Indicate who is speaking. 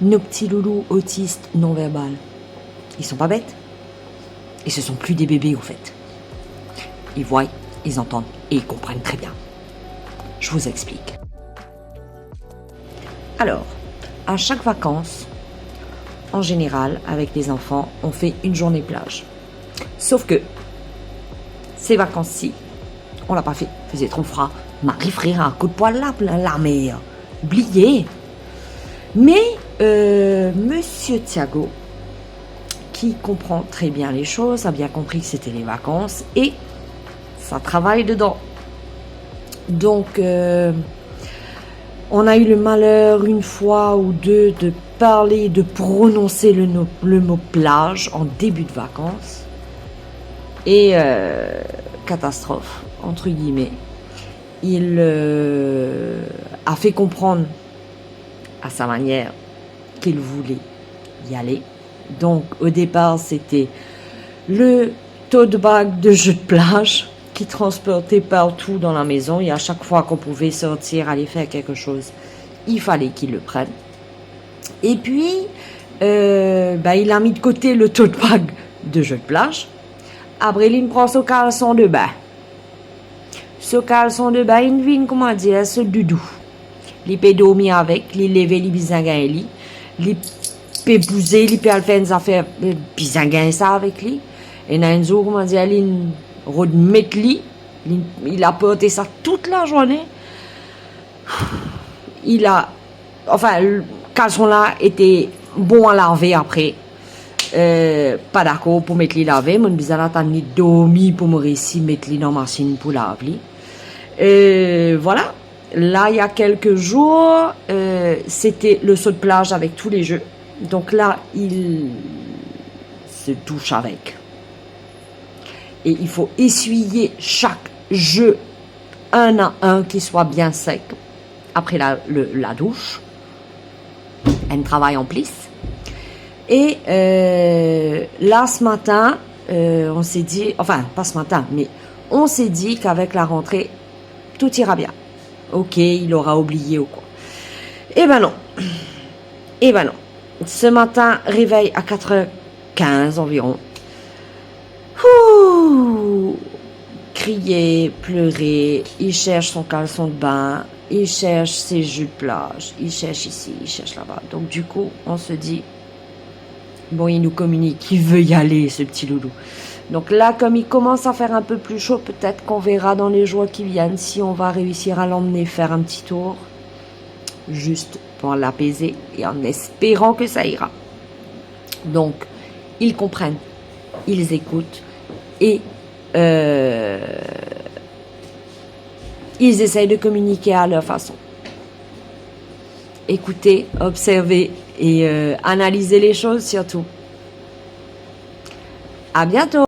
Speaker 1: nos petits loulous autistes non-verbales, ils sont pas bêtes. Et ce sont plus des bébés, au fait. Ils voient, ils entendent et ils comprennent très bien. Je vous explique. Alors, à chaque vacances, en général, avec les enfants, on fait une journée plage. Sauf que, ces vacances-ci, on l'a pas fait. Il faisait trop froid. Marie frère, un coup de poil là, la mer. Oublié. Mais, Monsieur Thiago, qui comprend très bien les choses, a bien compris que c'était les vacances et ça travaille dedans. Donc, on a eu le malheur une fois ou deux de parler, de prononcer le mot plage en début de vacances. Et catastrophe, entre guillemets. Il a fait comprendre à sa manière qu'il voulait y aller. Donc au départ c'était le tote bag de jeux de plage qui transportait partout dans la maison et à chaque fois qu'on pouvait sortir, aller faire quelque chose, il fallait qu'il le prenne. Et puis il a mis de côté le tote bag de jeux de plage. Abreline prend son caleçon de bain. Ce caleçon de bain, il vient, comment dire, ce doudou. Il peut dormir avec, il lever les bisanguins et lui. Il peut bouger, il peut faire des affaires bisanguins ça avec lui. Et dans un jour, comment dire, il remet lui. Il a porté ça toute la journée. Le caleçon là était bon à laver après. Pas d'accord pour mettre les laver, mon bizarre t'as mis dormi pour me réussir mettre les dans la machine pour laver. Voilà. Là, il y a quelques jours, c'était le saut de plage avec tous les jeux. Donc là, il se touche avec. Et il faut essuyer chaque jeu un à un qui soit bien sec après la douche. Un travail en plus. Et là, ce matin, on s'est dit, enfin, pas ce matin, mais on s'est dit qu'avec la rentrée, tout ira bien. Ok, il aura oublié ou quoi. Eh ben non. Eh ben non. Ce matin, réveil à 4h15 environ. Ouh, crier, pleurer, il cherche son caleçon de bain, il cherche ses jus de plage, il cherche ici, il cherche là-bas. Donc du coup, on se dit, bon, il nous communique, il veut y aller, ce petit loulou. Donc là, comme il commence à faire un peu plus chaud, peut-être qu'on verra dans les jours qui viennent si on va réussir à l'emmener faire un petit tour, juste pour l'apaiser et en espérant que ça ira. Donc, ils comprennent, ils écoutent et ils essayent de communiquer à leur façon. Écoutez, observez et analysez les choses surtout. À bientôt!